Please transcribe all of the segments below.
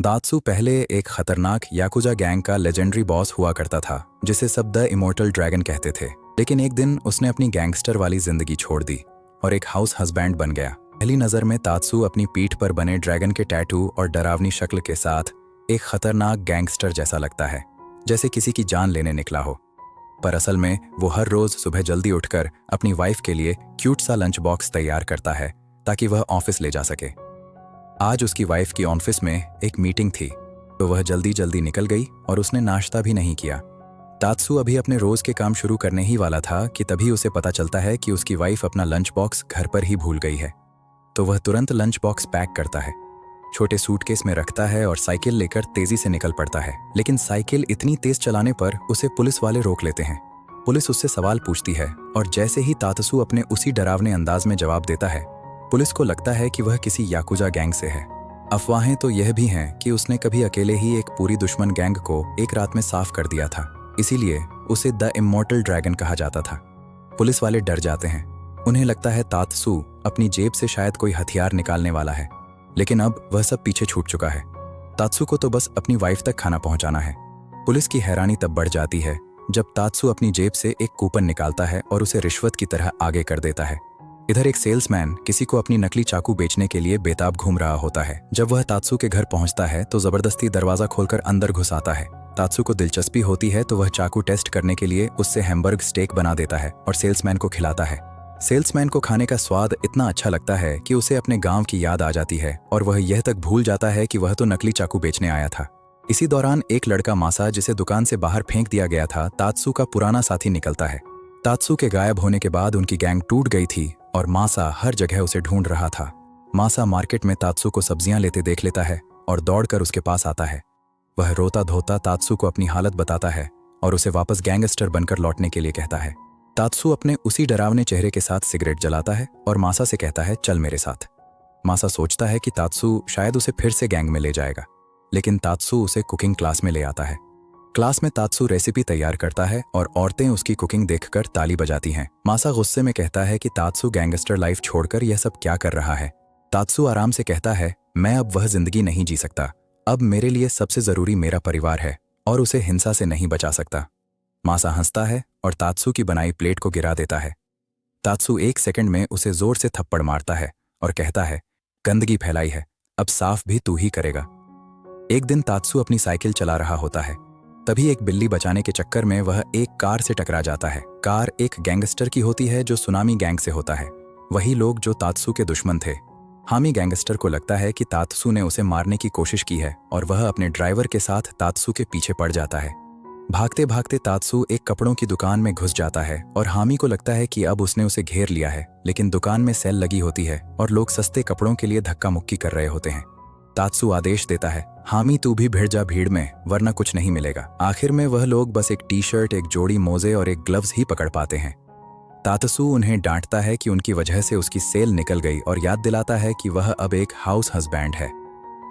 दात्सू पहले एक खतरनाक याकुजा गैंग का लेजेंडरी बॉस हुआ करता था, जिसे सब द इमोर्टल ड्रैगन कहते थे। लेकिन एक दिन उसने अपनी गैंगस्टर वाली जिंदगी छोड़ दी और एक हाउस हस्बैंड बन गया। पहली नज़र में तात्सू अपनी पीठ पर बने ड्रैगन के टैटू और डरावनी शक्ल के साथ एक खतरनाक गैंगस्टर जैसा लगता है, जैसे किसी की जान लेने निकला हो। पर असल में वो हर रोज सुबह जल्दी उठकर अपनी वाइफ के लिए क्यूट सा लंच बॉक्स तैयार करता है ताकि वह ऑफिस ले जा सके। आज उसकी वाइफ की ऑफिस में एक मीटिंग थी, तो वह जल्दी जल्दी निकल गई और उसने नाश्ता भी नहीं किया। तात्सू अभी अपने रोज के काम शुरू करने ही वाला था कि तभी उसे पता चलता है कि उसकी वाइफ अपना लंच बॉक्स घर पर ही भूल गई है। तो वह तुरंत लंच बॉक्स पैक करता है, छोटे सूटकेस में रखता है और साइकिल लेकर तेजी से निकल पड़ता है। लेकिन साइकिल इतनी तेज चलाने पर उसे पुलिस वाले रोक लेते हैं। पुलिस उससे सवाल पूछती है और जैसे ही तात्सू अपने उसी डरावने अंदाज में जवाब देता है, पुलिस को लगता है कि वह किसी याकुजा गैंग से है। अफवाहें तो यह भी हैं कि उसने कभी अकेले ही एक पूरी दुश्मन गैंग को एक रात में साफ कर दिया था, इसीलिए उसे द इमॉर्टल ड्रैगन कहा जाता था। पुलिस वाले डर जाते हैं, उन्हें लगता है तात्सू अपनी जेब से शायद कोई हथियार निकालने वाला है। लेकिन अब वह सब पीछे छूट चुका है। तात्सू को तो बस अपनी वाइफ तक खाना पहुंचाना है। पुलिस की हैरानी तब बढ़ जाती है जब तात्सू अपनी जेब से एक कूपन निकालता है और उसे रिश्वत की तरह आगे कर देता है। इधर एक सेल्समैन किसी को अपनी नकली चाकू बेचने के लिए बेताब घूम रहा होता है। जब वह तात्सू के घर पहुंचता है तो जबरदस्ती दरवाजा खोलकर अंदर घुस आता है। तात्सू को दिलचस्पी होती है तो वह चाकू टेस्ट करने के लिए उससे हैमबर्ग स्टेक बना देता है और सेल्समैन को खिलाता है। सेल्समैन को खाने का स्वाद इतना अच्छा लगता है कि उसे अपने गांव की याद आ जाती है और वह यह तक भूल जाता है कि वह तो नकली चाकू बेचने आया था। इसी दौरान एक लड़का मासा, जिसे दुकान से बाहर फेंक दिया गया था, तात्सू का पुराना साथी निकलता है। तात्सू के गायब होने के बाद उनकी गैंग टूट गई थी और मासा हर जगह उसे ढूंढ रहा था। मासा मार्केट में तात्सू को सब्जियां लेते देख लेता है और दौड़कर उसके पास आता है। वह रोता धोता तात्सू को अपनी हालत बताता है और उसे वापस गैंगस्टर बनकर लौटने के लिए कहता है। तात्सू अपने उसी डरावने चेहरे के साथ सिगरेट जलाता है और मासा से कहता है, चल मेरे साथ। मासा सोचता है कि तात्सू शायद उसे फिर से गैंग में ले जाएगा, लेकिन तात्सू उसे कुकिंग क्लास में ले आता है। क्लास में तात्सू रेसिपी तैयार करता है और औरतें उसकी कुकिंग देखकर ताली बजाती हैं। मासा गुस्से में कहता है कि तात्सू गैंगस्टर लाइफ छोड़कर यह सब क्या कर रहा है। तात्सू आराम से कहता है, मैं अब वह जिंदगी नहीं जी सकता। अब मेरे लिए सबसे जरूरी मेरा परिवार है और उसे हिंसा से नहीं बचा सकता। मासा हंसता है और तात्सू की बनाई प्लेट को गिरा देता है। तात्सू एक सेकंड में उसे जोर से थप्पड़ मारता है और कहता है, गंदगी फैलाई है, अब साफ भी तू ही करेगा। एक दिन तात्सू अपनी साइकिल चला रहा होता है, तभी एक बिल्ली बचाने के चक्कर में वह एक कार से टकरा जाता है। कार एक गैंगस्टर की होती है जो सुनामी गैंग से होता है, वही लोग जो तात्सू के दुश्मन थे। हामी गैंगस्टर को लगता है कि तात्सू ने उसे मारने की कोशिश की है और वह अपने ड्राइवर के साथ तात्सू के पीछे पड़ जाता है। भागते भागते तात्सू एक कपड़ों की दुकान में घुस जाता है और हामी को लगता है कि अब उसने उसे घेर लिया है, लेकिन दुकान में सेल लगी होती है और लोग सस्ते कपड़ों के लिए धक्का मुक्की कर रहे होते हैं। तात्सू आदेश देता है, हामी तू भी भिड़ जा भीड़ में, वरना कुछ नहीं मिलेगा। आखिर में वह लोग बस एक टी शर्ट, एक जोड़ी मोजे और एक ग्लव्स ही पकड़ पाते हैं। तात्सू उन्हें डांटता है कि उनकी वजह से उसकी सेल निकल गई और याद दिलाता है कि वह अब एक हाउस हस्बैंड है।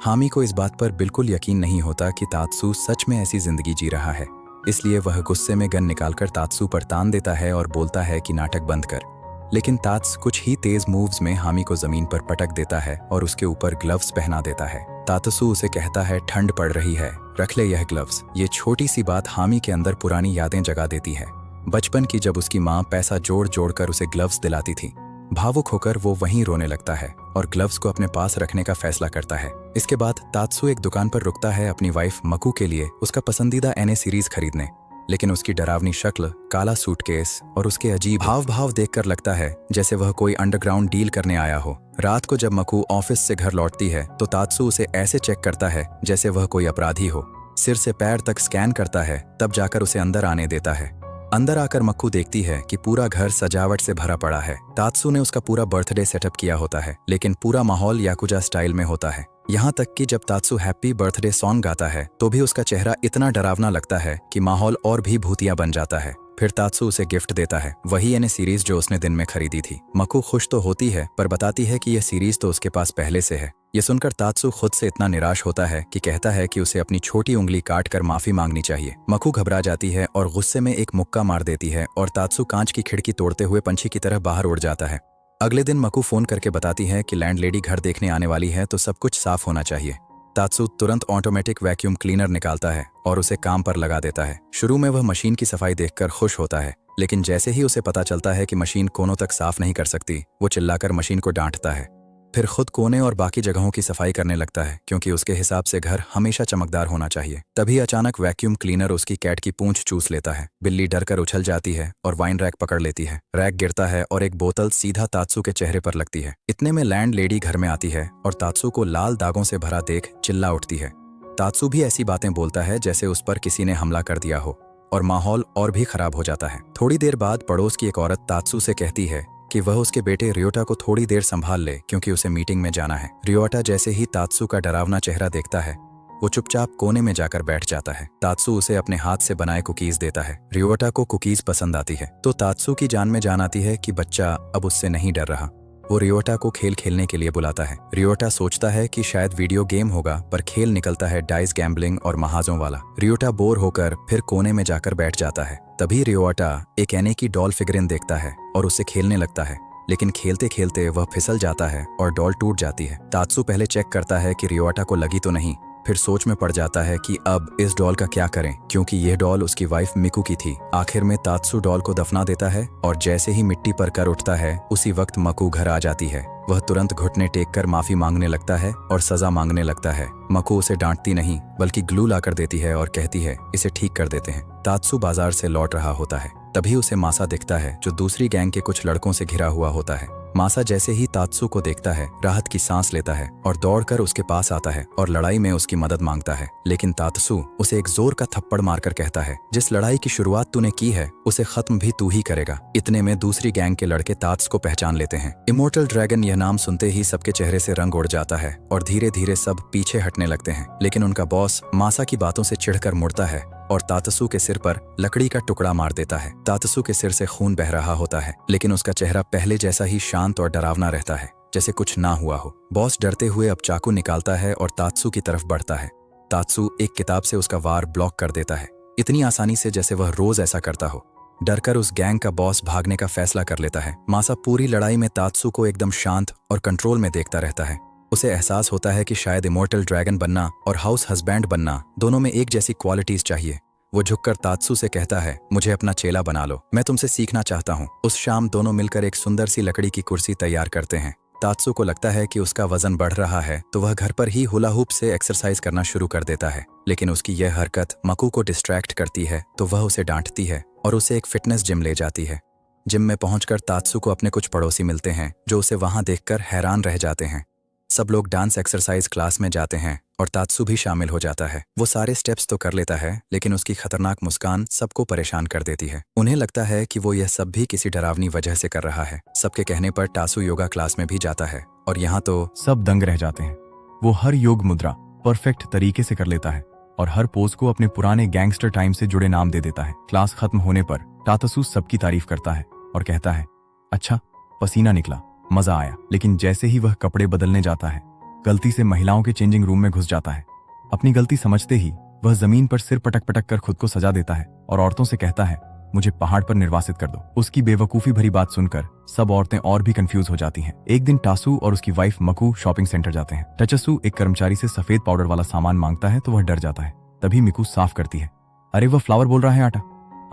हामी को इस बात पर बिल्कुल यकीन नहीं होता कि तात्सू सच में ऐसी जिंदगी जी रहा है, इसलिए वह गुस्से में गन निकालकर तात्सू पर तान देता है और बोलता है कि नाटक बंद कर। लेकिन तात्स कुछ ही तेज मूव्स में हामी को जमीन पर पटक देता है और उसके ऊपर ग्लव्स पहना देता है। तात्सू उसे कहता है, ठंड पड़ रही है, रख ले यह ग्लव्स। ये छोटी सी बात हामी के अंदर पुरानी यादें जगा देती है, बचपन की, जब उसकी माँ पैसा जोड़ जोड़ कर उसे ग्लव्स दिलाती थी। भावुक होकर वो वहीं रोने लगता है और ग्लव्स को अपने पास रखने का फैसला करता है। इसके बाद तात्सू एक दुकान पर रुकता है अपनी वाइफ मकू के लिए उसका पसंदीदा एने सीरीज खरीदने, लेकिन उसकी डरावनी शक्ल, काला सूटकेस और उसके अजीब हाव भाव देखकर लगता है जैसे वह कोई अंडरग्राउंड डील करने आया हो। रात को जब मकू ऑफिस से घर लौटती है तो तात्सू उसे ऐसे चेक करता है जैसे वह कोई अपराधी हो। सिर से पैर तक स्कैन करता है, तब जाकर उसे अंदर आने देता है। अंदर आकर मक्कू देखती है कि पूरा घर सजावट से भरा पड़ा है। तात्सू ने उसका पूरा बर्थडे सेटअप किया होता है, लेकिन पूरा माहौल याकुजा स्टाइल में होता है। यहाँ तक कि जब तात्सू हैप्पी बर्थडे सॉन्ग गाता है तो भी उसका चेहरा इतना डरावना लगता है कि माहौल और भी भूतिया बन जाता है। फिर तात्सू उसे गिफ्ट देता है, वही एने सीरीज जो उसने दिन में खरीदी थी। मक्कू खुश तो होती है पर बताती है कि यह सीरीज तो उसके पास पहले से है। ये सुनकर तात्सू खुद से इतना निराश होता है कि कहता है कि उसे अपनी छोटी उंगली काट कर माफी मांगनी चाहिए। मक्कू घबरा जाती है और गुस्से में एक मुक्का मार देती है और तात्सू कांच की खिड़की तोड़ते हुए पंछी की तरह बाहर उड़ जाता है। अगले दिन मक्कू फोन करके बताती है कि लैंडलेडी घर देखने आने वाली है तो सब कुछ साफ होना चाहिए। तात्सू तुरंत ऑटोमेटिक वैक्यूम क्लीनर निकालता है और उसे काम पर लगा देता है। शुरू में वह मशीन की सफाई देखकर खुश होता है, लेकिन जैसे ही उसे पता चलता है कि मशीन कोनों तक साफ नहीं कर सकती, वो चिल्लाकर मशीन को डांटता है। फिर खुद कोने और बाकी जगहों की सफाई करने लगता है, क्योंकि उसके हिसाब से घर हमेशा चमकदार होना चाहिए। तभी अचानक वैक्यूम क्लीनर उसकी कैट की पूंछ चूस लेता है। बिल्ली डरकर उछल जाती है और वाइन रैक पकड़ लेती है। रैक गिरता है और एक बोतल सीधा तात्सू के चेहरे पर लगती है। इतने में लैंड लेडी घर में आती है और तात्सू को लाल दागों से भरा देख चिल्ला उठती है। तात्सू भी ऐसी बातें बोलता है जैसे उस पर किसी ने हमला कर दिया हो, और माहौल और भी खराब हो जाता है। थोड़ी देर बाद पड़ोस की एक औरत तात्सू से कहती है कि वह उसके बेटे रियोटा को थोड़ी देर संभाल ले, क्योंकि उसे मीटिंग में जाना है। रियोटा जैसे ही तात्सू का डरावना चेहरा देखता है, वो चुपचाप कोने में जाकर बैठ जाता है। तात्सू उसे अपने हाथ से बनाए कुकीज देता है। रियोटा को कुकीज पसंद आती है, तो तात्सू की जान में जान आती है कि बच्चा अब उससे नहीं डर रहा। वो रियोटा को खेल खेलने के लिए बुलाता है। रियोटा सोचता है कि शायद वीडियो गेम होगा, पर खेल निकलता है डाइस गैम्बलिंग और महाजों वाला। रियोटा बोर होकर फिर कोने में जाकर बैठ जाता है। तभी रियोटा एक एने की डॉल फिगरिन देखता है और उससे खेलने लगता है, लेकिन खेलते खेलते वह फिसल जाता है और डॉल टूट जाती है। तात्सू पहले चेक करता है कि रियोटा को लगी तो नहीं, फिर सोच में पड़ जाता है कि अब इस डॉल का क्या करें, क्योंकि यह डॉल उसकी वाइफ मिकू की थी। आखिर में तात्सू डॉल को दफना देता है और जैसे ही मिट्टी पर कर उठता है, उसी वक्त मकू घर आ जाती है। वह तुरंत घुटने टेक कर माफी मांगने लगता है और सजा मांगने लगता है। मकू उसे डांटती नहीं, बल्कि ग्लू लाकर देती है और कहती है, इसे ठीक कर देते हैं। तात्सू बाजार से लौट रहा होता है, तभी उसे मासा दिखता है, जो दूसरी गैंग के कुछ लड़कों से घिरा हुआ होता है। मासा जैसे ही तात्सू को देखता है, राहत की सांस लेता है और दौड़कर उसके पास आता है और लड़ाई में उसकी मदद मांगता है। लेकिन तात्सू उसे एक जोर का थप्पड़ मारकर कहता है, जिस लड़ाई की शुरुआत तूने की है, उसे खत्म भी तू ही करेगा। इतने में दूसरी गैंग के लड़के तात्सू को पहचान लेते हैं। इमोर्टल ड्रैगन यह नाम सुनते ही सबके चेहरे से रंग उड़ जाता है और धीरे धीरे सब पीछे हटने लगते हैं। लेकिन उनका बॉस मासा की बातों से चिढ़कर मुड़ता है और तात्सू के सिर पर लकड़ी का टुकड़ा मार देता है। तात्सू के सिर से खून बह रहा होता है, लेकिन उसका चेहरा पहले जैसा ही शांत और डरावना रहता है, जैसे कुछ ना हुआ हो। बॉस डरते हुए अब चाकू निकालता है और तात्सू की तरफ बढ़ता है। तात्सू एक किताब से उसका वार ब्लॉक कर देता है, इतनी आसानी से जैसे वह रोज ऐसा करता हो। डरकर उस गैंग का बॉस भागने का फैसला कर लेता है। मासा पूरी लड़ाई में तात्सू को एकदम शांत और कंट्रोल में देखता रहता है। उसे एहसास होता है कि शायद इमोर्टल ड्रैगन बनना और हाउस हस्बैंड बनना दोनों में एक जैसी क्वालिटीज चाहिए। वो झुककर तात्सू से कहता है, मुझे अपना चेला बना लो, मैं तुमसे सीखना चाहता हूँ। उस शाम दोनों मिलकर एक सुंदर सी लकड़ी की कुर्सी तैयार करते हैं। तात्सू को लगता है कि उसका वजन बढ़ रहा है, तो वह घर पर ही हुला हुप से एक्सरसाइज करना शुरू कर देता है। लेकिन उसकी यह हरकत मकू को डिस्ट्रैक्ट करती है, तो वह उसे डांटती है और उसे एक फिटनेस जिम ले जाती है। जिम में पहुंचकर तात्सू को अपने कुछ पड़ोसी मिलते हैं, जो उसे वहां देखकर हैरान रह जाते हैं। सब लोग डांस एक्सरसाइज क्लास में जाते हैं और तात्सू भी शामिल हो जाता है। वो सारे स्टेप्स तो कर लेता है, लेकिन उसकी खतरनाक मुस्कान सबको परेशान कर देती है। उन्हें लगता है कि वो यह सब भी किसी डरावनी वजह से कर रहा है। सबके कहने पर तात्सू योगा क्लास में भी जाता है और यहाँ तो सब दंग रह जाते हैं। वो हर योग मुद्रा परफेक्ट तरीके से कर लेता है और हर पोज को अपने पुराने गैंगस्टर टाइम से जुड़े नाम दे देता है। क्लास खत्म होने पर तात्सू सबकी तारीफ करता है और कहता है, अच्छा पसीना निकला, मजा आया। लेकिन जैसे ही वह कपड़े बदलने जाता है, गलती से महिलाओं के चेंजिंग रूम में घुस जाता है। अपनी गलती समझते ही वह जमीन पर सिर पटक पटक कर खुद को सजा देता है और औरतों से कहता है, मुझे पहाड़ पर निर्वासित कर दो। उसकी बेवकूफी भरी बात सुनकर सब औरतें और भी कंफ्यूज हो जाती हैं। एक दिन तात्सू और उसकी वाइफ मकू शॉपिंग सेंटर जाते हैं। तात्सू एक कर्मचारी से सफेद पाउडर वाला सामान मांगता है तो वह डर जाता है। तभी मिकू साफ करती है, अरे वह फ्लावर बोल रहा है आटा।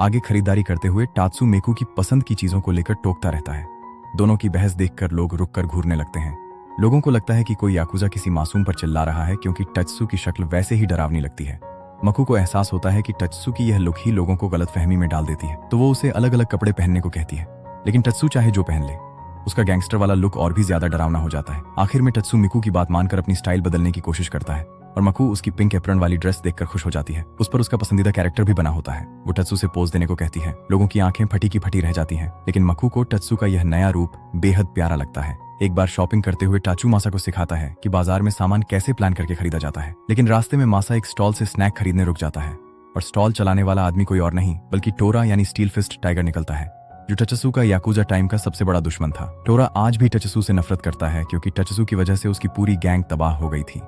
आगे खरीदारी करते हुए तात्सू मिकू की पसंद की चीजों को लेकर टोकता रहता है। दोनों की बहस देखकर लोग रुककर घूरने लगते हैं। लोगों को लगता है कि कोई याकुजा किसी मासूम पर चिल्ला रहा है, क्योंकि तात्सू की शक्ल वैसे ही डरावनी लगती है। मकू को एहसास होता है कि तात्सू की यह लुक ही लोगों को गलतफहमी में डाल देती है, तो वो उसे अलग अलग कपड़े पहनने को कहती है। लेकिन तात्सू चाहे जो पहन ले, उसका गैंगस्टर वाला लुक और भी ज्यादा डरावना हो जाता है। आखिर में तात्सू मिकू की बात मानकर अपनी स्टाइल बदलने की कोशिश करता है और मकू उसकी पिंक एप्रन वाली ड्रेस देखकर खुश हो जाती है। उस पर उसका पसंदीदा कैरेक्टर भी बना होता है। वो तात्सू से पोज देने को कहती है। लोगों की आंखें फटी की फटी रह जाती हैं, लेकिन मकू को तात्सू का यह नया रूप बेहद प्यारा लगता है। एक बार शॉपिंग करते हुए तात्सू मासा को सिखाता है कि बाजार में सामान कैसे प्लान करके खरीदा जाता है। लेकिन रास्ते में मासा एक स्टॉल से स्नैक खरीदने रुक जाता है और स्टॉल चलाने वाला आदमी कोई और नहीं बल्कि टोरा यानी स्टील फिस्ट टाइगर निकलता है, जो तात्सू का याकुजा टाइम का सबसे बड़ा दुश्मन था। टोरा आज भी तात्सू से नफरत करता है, क्योंकि तात्सू की वजह से उसकी पूरी गैंग तबाह हो गई थी।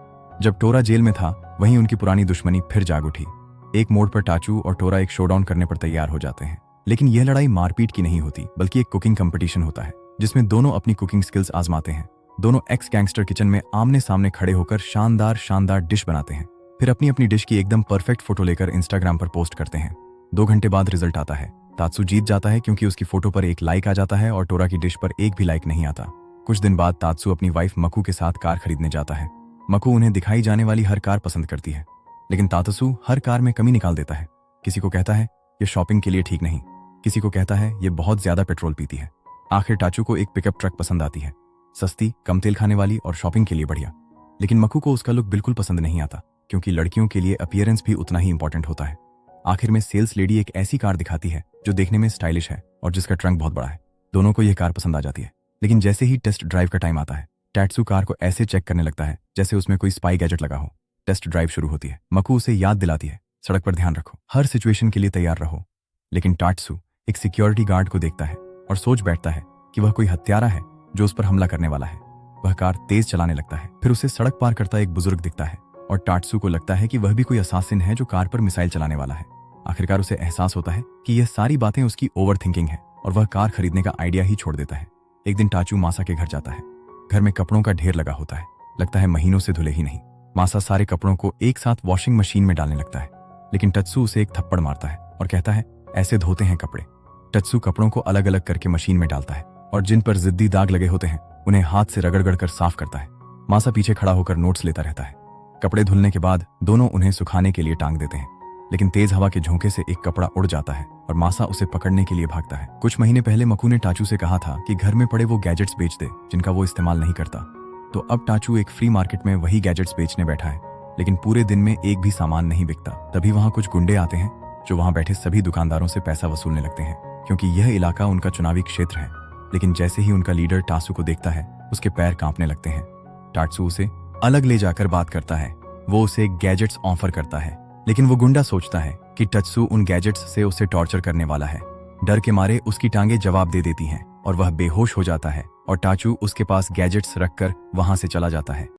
जब टोरा जेल में था, वहीं उनकी पुरानी दुश्मनी फिर जाग उठी। एक मोड़ पर तात्सू और टोरा एक शोडाउन करने पर तैयार हो जाते हैं। लेकिन यह लड़ाई मारपीट की नहीं होती, बल्कि एक कुकिंग कंपटीशन होता है, जिसमें दोनों अपनी कुकिंग स्किल्स आजमाते हैं। दोनों एक्स गैंगस्टर किचन में आमने सामने खड़े होकर शानदार शानदार डिश बनाते हैं। फिर अपनी अपनी डिश की एकदम परफेक्ट फोटो लेकर इंस्टाग्राम पर पोस्ट करते हैं। 2 घंटे बाद रिजल्ट आता है। तात्सू जीत जाता है क्योंकि उसकी फोटो पर 1 लाइक आ जाता है और टोरा की डिश पर 1 भी लाइक नहीं आता। कुछ दिन बाद तात्सू अपनी वाइफ मकू के साथ कार खरीदने जाता है। मकू उन्हें दिखाई जाने वाली हर कार पसंद करती है, लेकिन तात्सू हर कार में कमी निकाल देता है। किसी को कहता है ये शॉपिंग के लिए ठीक नहीं, किसी को कहता है ये बहुत ज्यादा पेट्रोल पीती है। आखिर टाचू को एक पिकअप ट्रक पसंद आती है, सस्ती, कम तेल खाने वाली और शॉपिंग के लिए बढ़िया। लेकिन मकू को उसका लुक बिल्कुल पसंद नहीं आता, क्योंकि लड़कियों के लिए अपीयरेंस भी उतना ही इंपॉर्टेंट होता है। आखिर में सेल्स लेडी एक ऐसी कार दिखाती है जो देखने में स्टाइलिश है और जिसका ट्रंक बहुत बड़ा है। दोनों को यह कार पसंद आ जाती है, लेकिन जैसे ही टेस्ट ड्राइव का टाइम आता है, टैट्सू कार को ऐसे चेक करने लगता है जैसे उसमें कोई स्पाई गैजेट लगा हो। टेस्ट ड्राइव शुरू होती है। मकू उसे याद दिलाती है, सड़क पर ध्यान रखो, हर सिचुएशन के लिए तैयार रहो। लेकिन टाट्सू एक सिक्योरिटी गार्ड को देखता है और सोच बैठता है कि वह कोई हत्यारा है जो उस पर हमला करने वाला है। वह कार तेज चलाने लगता है। फिर उसे सड़क पार करता एक बुजुर्ग दिखता है और टाट्सू को लगता है कि वह भी कोई असासिन है जो कार पर मिसाइल चलाने वाला है। आखिरकार उसे एहसास होता है कि यह सारी बातें उसकी ओवर थिंकिंग है और वह कार खरीदने का आइडिया ही छोड़ देता है। एक दिन टाचू मासा के घर जाता है। घर में कपड़ों का ढेर लगा होता है, लगता है महीनों से धुले ही नहीं। मासा सारे कपड़ों को एक साथ वॉशिंग मशीन में डालने लगता है, लेकिन टत्सू उसे एक थप्पड़ मारता है और कहता है ऐसे धोते हैं कपड़े। टत्सू कपड़ों को अलग अलग करके मशीन में डालता है और जिन पर जिद्दी दाग लगे होते हैं उन्हें हाथ से रगड़ कर साफ करता है। मासा पीछे खड़ा होकर नोट्स लेता रहता है। कपड़े धुलने के बाद दोनों उन्हें सुखाने के लिए टांग देते हैं, लेकिन तेज हवा के झोंके से एक कपड़ा उड़ जाता है और मासा उसे पकड़ने के लिए भागता है। कुछ महीने पहले मकू ने टाचू से कहा था कि घर में पड़े वो गैजेट्स बेच दे जिनका वो इस्तेमाल नहीं करता। तो अब टाचू एक फ्री मार्केट में वही गैजेट्स बेचने बैठा है, लेकिन पूरे दिन में एक भी सामान नहीं बिकता। तभी वहां कुछ गुंडे आते हैं जो वहां बैठे सभी दुकानदारों से पैसा वसूलने लगते हैं, क्योंकि यह इलाका उनका चुनावी क्षेत्र है। लेकिन जैसे ही उनका लीडर टासू को देखता है, उसके पैर कांपने लगते हैं। टाट्सू उसे अलग ले जाकर बात करता है। वो उसे गैजेट्स ऑफर करता है, लेकिन वो गुंडा सोचता है कि टत्सू उन गैजेट्स से उसे टॉर्चर करने वाला है। डर के मारे उसकी टांगे जवाब दे देती हैं और वह बेहोश हो जाता है और टाचू उसके पास गैजेट्स रखकर वहां से चला जाता है।